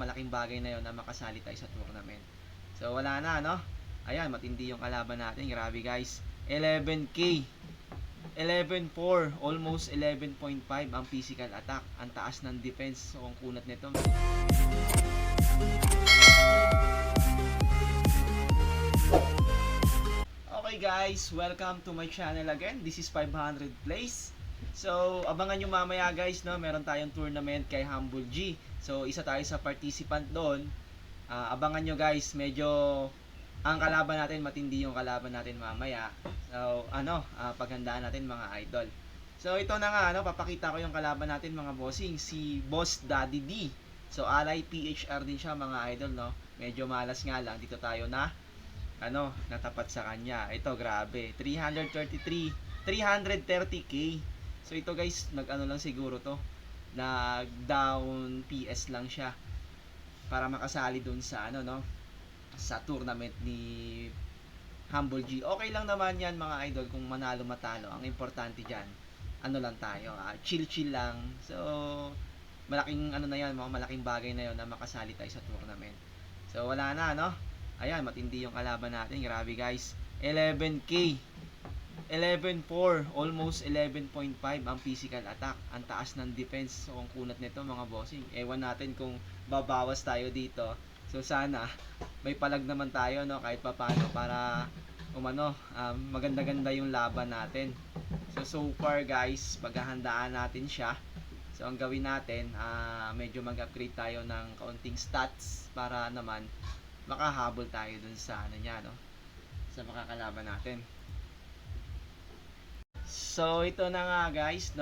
malaking bagay na yon na makasali tayo sa tournament. So wala na, no? Ayan, matindi yung kalaban natin. Grabe guys. 11k. 11.4, almost 11.5 ang physical attack. Ang taas ng defense. So ang kunat nito. Okay guys, welcome to my channel again. This is 500 Plays. So, abangan nyo mamaya guys, no? Meron tayong tournament kay Humble G. So, isa tayo sa participant doon. Abangan nyo guys, medyo ang kalaban natin, matindi yung kalaban natin mamaya. So, paghandaan natin mga idol. So, ito na nga, papakita ko yung kalaban natin mga bossing, si Boss Daddy D. So, alay PHR din siya mga idol, no? Medyo malas nga lang, dito tayo na natapat sa kanya. Ito, grabe. 330k. So, ito guys, lang siguro to. Nag-down PS lang siya para makasali dun sa, sa tournament ni Humble G. Okay lang naman yan mga idol kung manalo matalo. Ang importante dyan, lang tayo. Chill-chill lang. So, malaking, na yan, mga malaking bagay na yon na makasali tayo sa tournament. So, wala na, Ayan, matindi yung kalaban natin. Grabe guys. 11k. 11.4, almost 11.5 ang physical attack. Ang taas ng defense. So, ang kunat nito mga bossing. Ewan natin kung babawas tayo dito. So, sana may palag naman tayo, kahit papano para maganda-ganda yung laban natin. So far guys, paghahandaan natin siya. So, ang gawin natin, medyo mag-upgrade tayo ng kaunting stats para naman makahabol tayo dun sa sa makakalaban natin. So ito na nga guys,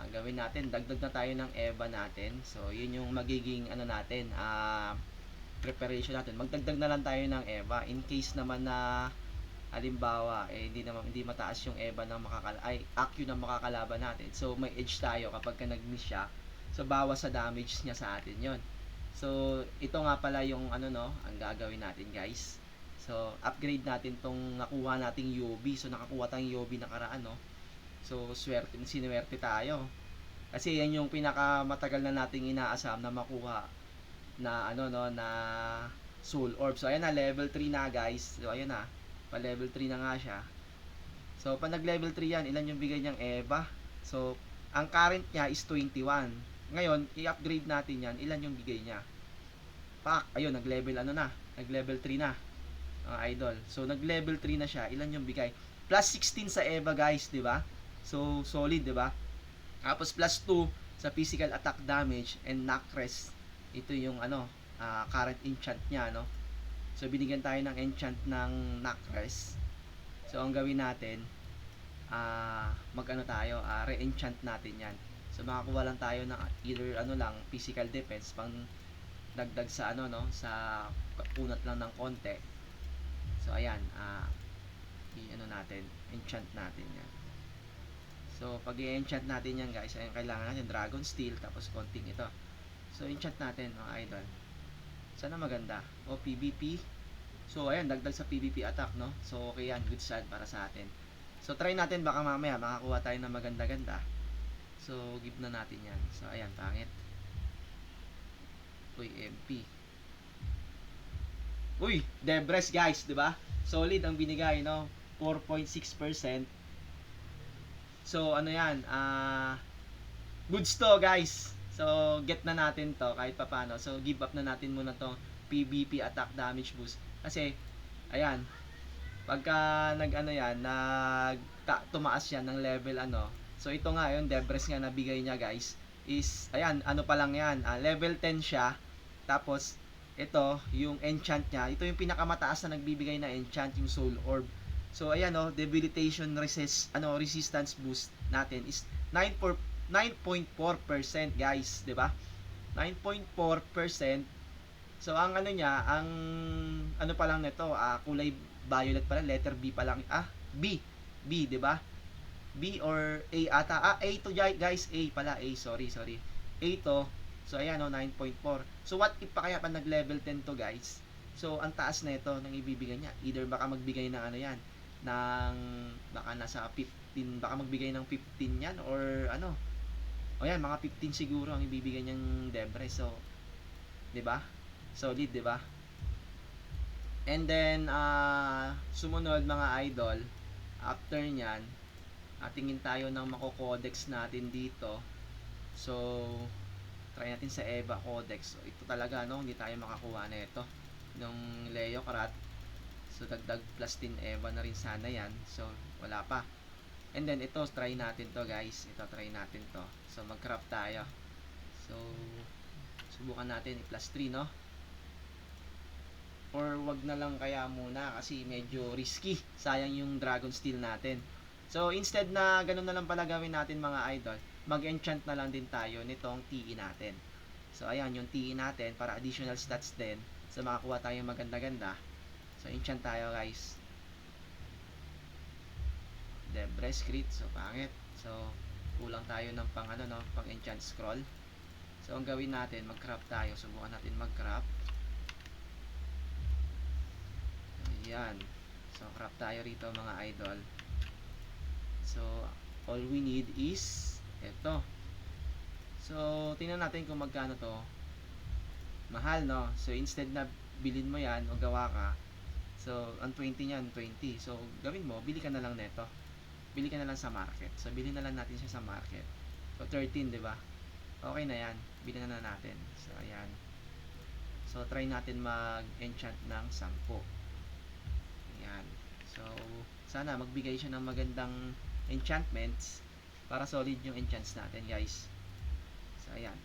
gawin natin, dagdag na tayo ng Eva natin. So yun yung magiging natin, preparation natin. Magdagdag na lang tayo ng Eva in case naman na halimbawa hindi mataas yung Eva ng AQ ng makakalaban natin. So may edge tayo kapag ka nag-miss siya. So bawas sa damage niya sa atin yon. So ito nga pala yung ang gagawin natin guys. So upgrade natin tong nakuha nating UB. So nakakuha tayong UB nakaraan, So sinuwerte tayo. Kasi yan yung pinakamatagal na nating inaasam na makuha na na soul orb. So ayan na, level 3 na guys. So ayan na, pa level 3 na nga siya. So pag nag level 3 yan, ilan yung bigay niyang Eva? So ang current niya is 21. Ngayon, i-upgrade natin yan, ilan yung bigay niya? Ayun, nag-level nag-level 3 na. Idol. So nag-level 3 na siya, ilan yung bigay? Plus 16 sa Eva guys, 'di ba? So solid, 'di ba? Tapos plus 2 sa physical attack damage and knock rest. Ito yung current enchant niya, So binigyan tayo ng enchant ng knock rest. So ang gawin natin, tayo, re-enchant natin 'yan. So makakuha lang tayo ng either physical defense pang dagdag sa sa punat lang ng konti. So ayan, natin, enchant natin 'yan. So pag i-enchant natin 'yan guys, ayan, kailangan natin dragon steel tapos konting ito. So enchant natin mga idol. Sana maganda. O PVP. So ayan, dagdag sa PVP attack, So okay yan, good start para sa atin. So try natin, baka mamaya makakuha tayo ng maganda-ganda. So give na natin 'yan. So ayan, pangit. Uy, MP. Uy, Debres guys, 'di ba? Solid ang binigay, 4.6%. So ano 'yan? Goods to, guys. So get na natin 'to kahit papaano. So give up na natin muna 'tong PVP attack damage boost kasi ayan, pagka tumaas yan ng level So ito nga yung Debres nga nabigay niya guys is ayan, pa lang yan, level 10 siya. Tapos ito yung enchant niya, ito yung pinakamataas na nagbibigay na enchant, yung soul orb. So ayan, debilitation resistance boost natin is 9.4% guys, 'di ba? 9.4%. So ang niya, ang pa lang nito, kulay violet pa lang, letter B pa lang. B, 'di ba? B or A ata. A to guys, A pala, A, sorry. A to. So ayan, 9.4. So what if pa kaya pa nag-level 10 to guys? So ang taas na ito ng ibibigay niya. Either baka magbigay ng ng baka nasa 15, baka magbigay ng 15 yan or O yan, mga 15 siguro ang ibibigay niyang Debres. So 'Di ba? Solid, 'di ba? And then sumunod mga idol, after niyan, tingin tayo ng mako-codex natin dito. So try natin sa EVA codex. So ito talaga, no, hindi tayo makakuha na ito nung Leocrat. So dagdag plus din EVA na rin sana yan. So wala pa. And then ito, try natin to guys. Ito, try natin to. So mag-crop tayo. So subukan natin i-plus 3, no? Or wag na lang kaya muna kasi medyo risky. Sayang yung Dragon Steel natin. So instead na ganun na lang pala gawin natin mga idol, mag-enchant na lang din tayo nitong TE natin. So ayan yung TE natin para additional stats din. So makakuha tayo maganda-ganda. So enchant tayo guys. Debres crit, so pangit. So kulang tayo ng pang ano, no, pang enchant scroll. So ang gawin natin, mag-crop tayo. Subukan natin mag-crop. Ayan. So crop tayo rito mga idol. So all we need is ito. So tingnan natin kung magkano to. Mahal, no? So instead na bilhin mo yan o gawa ka, so ang 20 niyan 20. So gawin mo, bili ka na lang neto. Bili ka na lang sa market. So bilhin na lang natin siya sa market. So 13, 'di ba? Okay na 'yan. Bili na natin. So ayan. So try natin mag-enchant ng 10. Ayan. So sana magbigay siya ng magandang enchantments para solid yung enchants natin, guys. So ayan.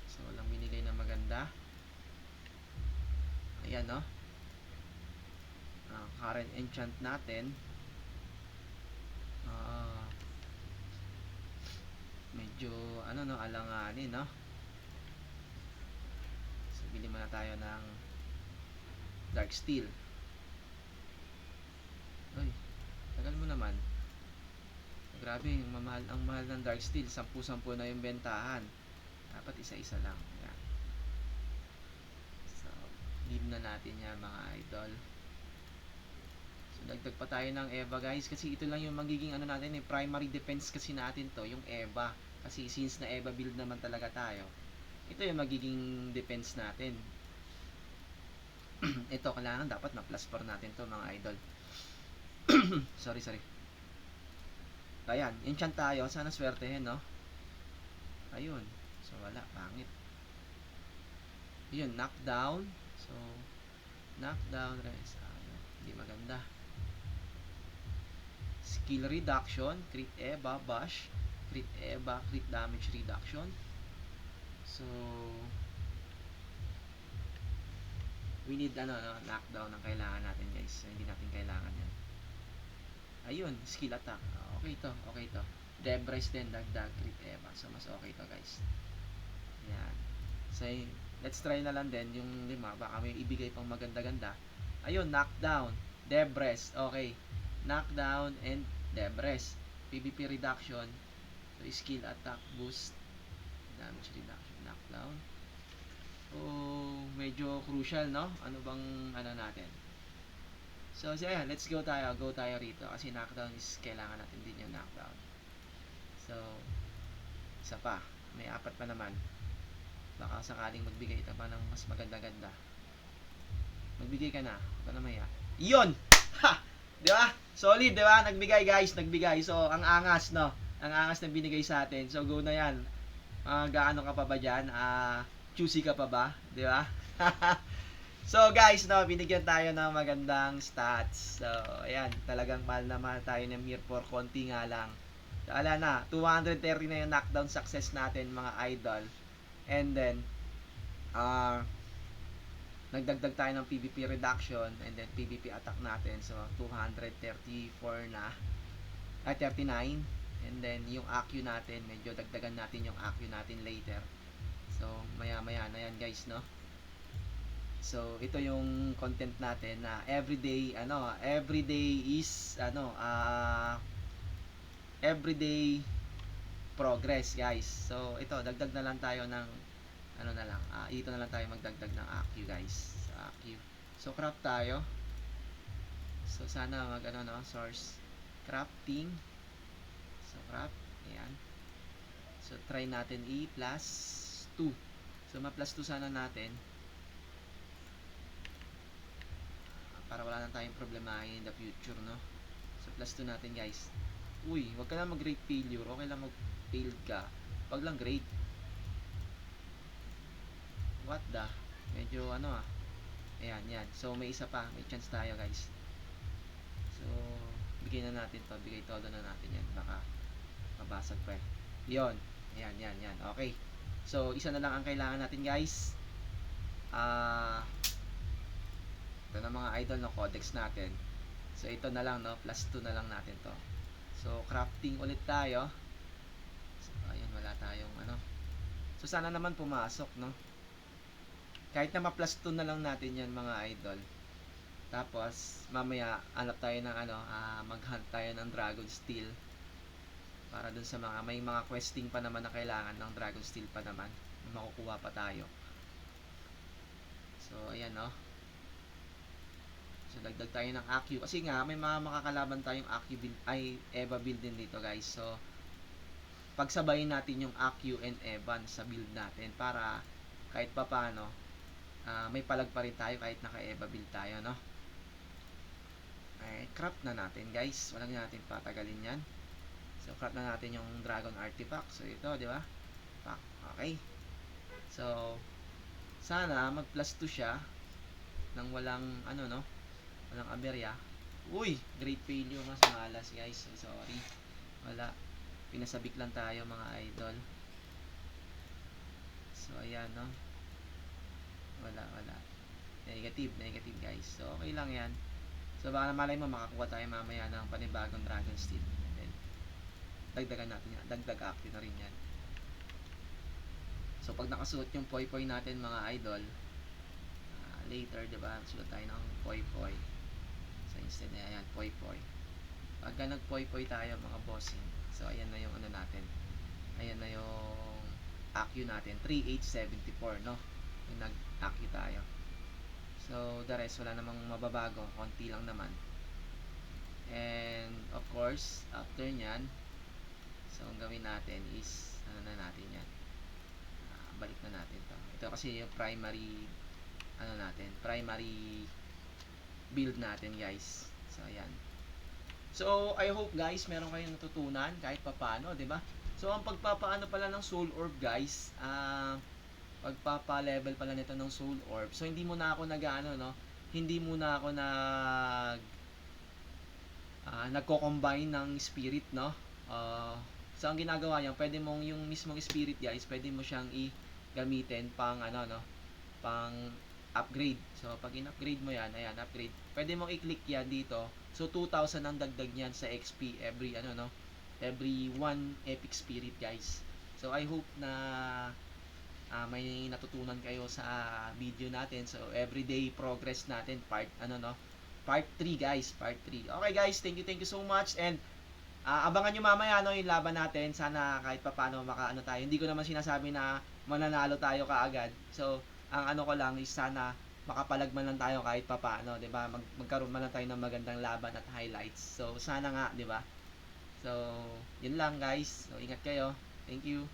So walang binigay na maganda. Ayan, no? Current enchant natin, medyo ano, no, alanganin, no? So bili muna tayo ng Dark Steel. Uy, tagal mo naman. Grabe, ang mahal ng Dark Steel. 10-10 na yung bentahan. Dapat isa-isa lang. Ayan. So leave na natin yan mga idol. So dagdag pa tayo ng EVA guys, kasi ito lang yung magiging ano natin, primary defense kasi natin to, yung EVA. Kasi since na EVA build naman talaga tayo, ito yung magiging defense natin. Ito kailangan dapat na plus 4 natin to mga idol. sorry. Ayan, enchant tayo, sana swertehin, no? Ayun. So wala, pangit. Yun, knockdown. So knockdown res. Hindi maganda. Skill reduction, crit EVA, bash, crit EVA, crit damage reduction. So we need knockdown ang kailangan natin guys. So, hindi natin kailangan yan. Ayun, skill attack. Okay to. Debres din, dagdag crit EVA. So mas okay to guys. Yan. So let's try na lang din yung 5. Baka may ibigay pang maganda-ganda. Ayun, knockdown, Debres. Okay. Knockdown and Debres. PvP reduction. So skill attack boost, damage reduction, knockdown. Medyo crucial, no? Ano bang ano natin? So ayan, let's go tayo rito kasi knockdown is kailangan natin din yung knockdown. So isa pa, may 4 pa naman. Baka sakaling magbigay ito pa ng mas maganda-ganda. Magbigay ka na, ito na maya. Iyon! Ha! Di ba? Solid, di ba? Nagbigay guys, nagbigay. So ang angas, no? Ang angas na binigay sa atin. So go na yan. Gaano ka pa ba dyan? Choosy ka pa ba? Di ba? So guys, no, binigyan tayo ng magandang stats. So ayan, talagang mahal na mahal tayo ng Mirror, konti nga lang. So ala na, 230 na yung knockdown success natin mga idol. And then nagdagdag tayo ng PvP reduction and then PvP attack natin. So 234 na, 39. And then yung AQ natin, medyo dagdagan natin yung AQ natin later. So maya-maya na yan guys, no? So ito yung content natin na everyday is everyday progress guys. So ito, dagdag na lang tayo ng ito na lang tayo magdagdag ng AQ guys. Sa AQ. So craft tayo. So sana source crafting. So craft, ayan. So try natin i plus 2. So ma-plus 2 sana natin para wala na tayong problema in the future, no? So plus 2 natin, guys. Uy, wag ka na mag-grade failure. Okay lang mag-failed ka. Wag lang grade. What the? Medyo ano ah. Ayan, yan. So may isa pa. May chance tayo, guys. So bigay na natin to. Bigay todo na natin yan. Baka mabasag pa eh. Yun. Ayan, yan, yan. Okay. So isa na lang ang kailangan natin, guys. Ito na mga idol, no, codex natin. So ito na lang, no, plus 2 na lang natin to. So crafting ulit tayo. So ayan, wala tayong ano. So sana naman pumasok, no. Kahit na ma-plus 2 na lang natin yan, mga idol. Tapos mamaya hanap tayo ng ano, mag-hunt tayo ng dragon steel. Para dun sa mga may mga questing pa naman na kailangan ng dragon steel pa naman. Makukuha pa tayo. So ayan, no. So dagdag tayo ng AQ kasi nga may mga makakalaban tayong AQ build ay EVA build din dito, guys. So pagsabayin natin yung AQ and EVA sa build natin para kahit papaano may palag pa rin tayo kahit naka EVA build tayo, no. Ay, craft na natin, guys. Walang natin patagalin yan. So craft na natin yung dragon artifact. So ito, di ba? Okay. So sana mag plus 2 siya nang walang ano, no, walang aberya. Uy, great failure, mas malas, guys. So, sorry. Wala. Pinasabik lang tayo, mga idol. So ayan, no. Wala. Negative, guys. So okay lang yan. So baka malay mo makakuha tayo mamaya ng panibagong dragon steel. And then dagdagan natin yan. Dagdag active na rin yan. So pag nakasuot yung poy-poy natin, mga idol, later, diba, suot tayo ng poy-poy. So instead na yan, poy-poy. Pagka nag-poy-poy tayo, mga bossing, so ayan na yung ano natin. Ayan na yung AQ natin, 3874, no? Yung nag-AQ tayo. So the rest, wala namang mababago, konti lang naman. And of course, after nyan, so ang gawin natin is ano na natin yan, balik na natin to. Ito kasi yung primary ano natin, primary build natin, guys. So ayan. So I hope, guys, meron kayong natutunan kahit papaano, 'di ba? So ang pagpapaano pala ng soul orb, guys, pagpapa-level pala nito ng soul orb. So hindi muna ako nag-ano, no? Hindi muna ako nagko-combine ng spirit, no? So ang ginagawa niya, pwede mong yung mismong spirit, guys, pwede mo siyang i-gamitin pang ano, no? Pang upgrade. So pag in-upgrade mo yan, ayan, upgrade. Pwede mong i-click yan dito. So 2,000 ang dagdag niyan sa XP every ano, no? Every 1 epic spirit, guys. So I hope na may natutunan kayo sa video natin. So everyday progress natin, part ano, no? Part 3, guys, part 3. Okay, guys, thank you so much, and abangan nyo mamaya, no, yung laban natin. Sana kahit papaano makaano tayo. Hindi ko naman sinasabi na mananalo tayo kaagad. So ang ano ko lang is sana makapalag man lang tayo kahit papaano, 'di ba? Magkaroon man lang tayo ng magandang laban at highlights. So sana nga, 'di ba? So yun lang, guys. So ingat kayo. Thank you.